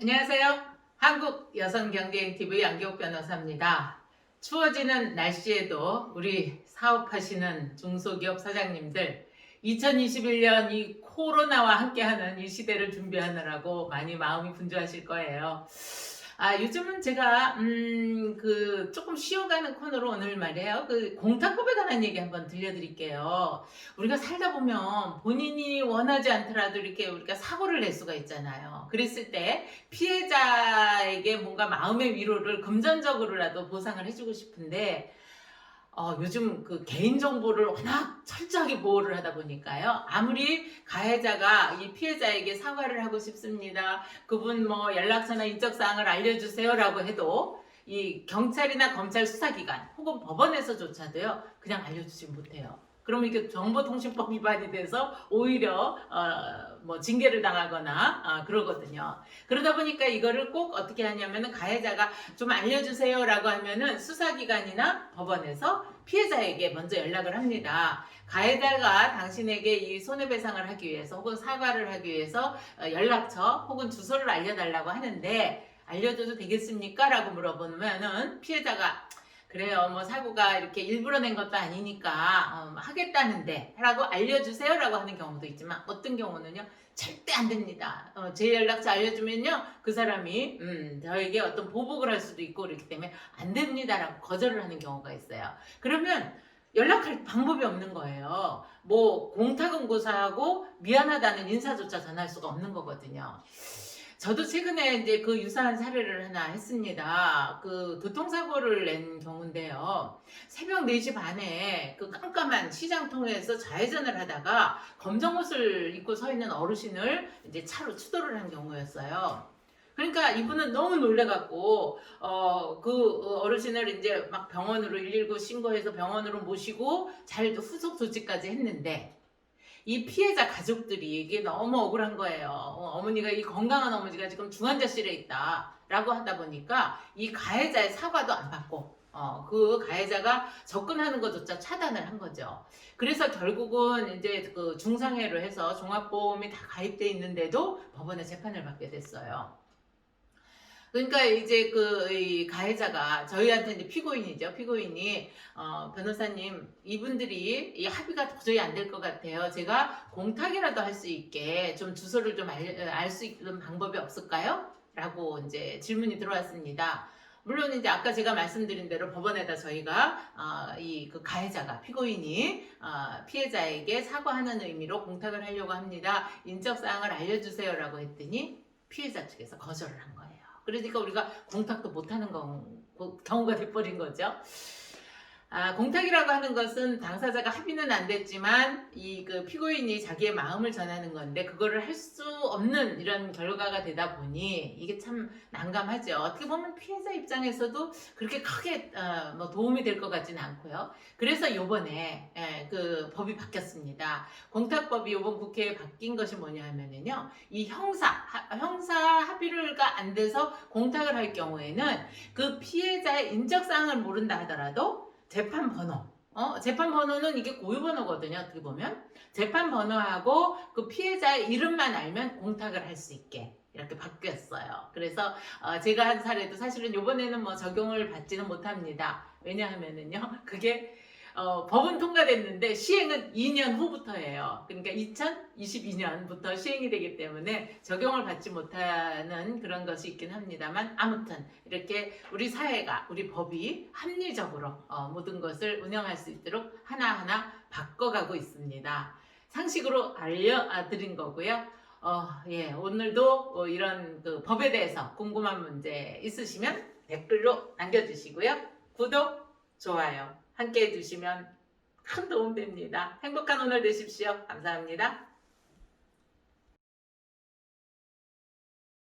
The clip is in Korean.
안녕하세요. 한국여성경제TV 양기옥 변호사입니다. 추워지는 날씨에도 우리 사업하시는 중소기업 사장님들 2021년 이 코로나와 함께하는 이 시대를 준비하느라고 많이 마음이 분주하실 거예요. 요즘은 제가 조금 쉬어가는 코너로 오늘 말이에요. 그 공탁법에 관한 얘기 한번 들려드릴게요. 우리가 살다 보면 본인이 원하지 않더라도 이렇게 우리가 사고를 낼 수가 있잖아요. 그랬을 때 피해자에게 뭔가 마음의 위로를 금전적으로라도 보상을 해주고 싶은데 요즘 그 개인정보를 워낙 철저하게 보호를 하다 보니까요. 아무리 가해자가 이 피해자에게 사과를 하고 싶습니다. 그분 뭐 연락처나 인적사항을 알려주세요라고 해도 이 경찰이나 검찰 수사기관 혹은 법원에서조차도요. 그냥 알려주지 못해요. 그러면 이게 정보통신법 위반이 돼서 오히려 뭐 징계를 당하거나 그러거든요. 그러다 보니까 이거를 꼭 어떻게 하냐면은 가해자가 좀 알려주세요라고 하면은 수사기관이나 법원에서 피해자에게 먼저 연락을 합니다. 가해자가 당신에게 이 손해배상을 하기 위해서 혹은 사과를 하기 위해서 연락처 혹은 주소를 알려달라고 하는데 알려줘도 되겠습니까? 라고 물어보면은 피해자가 그래요. 뭐 사고가 이렇게 일부러 낸 것도 아니니까 하겠다는데 라고 알려주세요 라고 하는 경우도 있지만 어떤 경우는요. 절대 안 됩니다. 제 연락처 알려주면요. 그 사람이 저에게 어떤 보복을 할 수도 있고 그렇기 때문에 안 됩니다 라고 거절을 하는 경우가 있어요. 그러면 연락할 방법이 없는 거예요. 뭐 공탁은 고사하고 미안하다는 인사조차 전할 수가 없는 거거든요. 저도 최근에 이제 그 유사한 사례를 하나 했습니다. 그 교통사고를 낸 경우인데요. 새벽 4시 반에 그 깜깜한 시장통에서 좌회전을 하다가 검정 옷을 입고 서 있는 어르신을 이제 차로 추돌을 한 경우였어요. 그러니까 이분은 너무 놀래갖고 그 어르신을 이제 막 병원으로 119 신고해서 병원으로 모시고 잘 후속 조치까지 했는데 이 피해자 가족들이 이게 너무 억울한 거예요. 어머니가 이 건강한 어머니가 지금 중환자실에 있다라고 하다 보니까 이 가해자의 사과도 안 받고 그 가해자가 접근하는 것조차 차단을 한 거죠. 그래서 결국은 이제 그 중상해로 해서 종합보험이 다 가입돼 있는데도 법원에 재판을 받게 됐어요. 그러니까 이제 이 가해자가 저희한테 이제 피고인이죠. 피고인이 변호사님 이분들이 이 합의가 도저히 안 될 것 같아요. 제가 공탁이라도 할 수 있게 좀 주소를 좀 알 수 있는 방법이 없을까요? 라고 이제 질문이 들어왔습니다. 물론 이제 아까 제가 말씀드린 대로 법원에다 저희가 이 그 가해자가 피고인이 피해자에게 사과하는 의미로 공탁을 하려고 합니다. 인적사항을 알려주세요라고 했더니 피해자 측에서 거절을 한 거예요. 그러니까 우리가 공탁도 못하는 경우가 돼버린 거죠. 공탁이라고 하는 것은 당사자가 합의는 안 됐지만 그 피고인이 자기의 마음을 전하는 건데 그거를 할 수 없는 이런 결과가 되다 보니 이게 참 난감하죠. 어떻게 보면 피해자 입장에서도 그렇게 크게 뭐 도움이 될 것 같지는 않고요. 그래서 요번에 그 법이 바뀌었습니다. 공탁법이 이번 국회에 바뀐 것이 뭐냐 하면은요. 이 형사 합의가 안 돼서 공탁을 할 경우에는 그 피해자의 인적사항을 모른다 하더라도 재판번호는 이게 고유번호거든요. 어떻게 보면 재판번호하고 그 피해자의 이름만 알면 공탁을 할 수 있게 이렇게 바뀌었어요. 그래서 제가 한 사례도 사실은 이번에는 뭐 적용을 받지는 못합니다. 왜냐하면은요 그게 법은 통과됐는데 시행은 2년 후부터예요. 그러니까 2022년부터 시행이 되기 때문에 적용을 받지 못하는 그런 것이 있긴 합니다만 아무튼 이렇게 우리 사회가 우리 법이 합리적으로 모든 것을 운영할 수 있도록 하나하나 바꿔가고 있습니다. 상식으로 알려드린 거고요. 오늘도 이런 그 법에 대해서 궁금한 문제 있으시면 댓글로 남겨주시고요. 구독, 좋아요 함께 해주시면 큰 도움 됩니다. 행복한 오늘 되십시오. 감사합니다.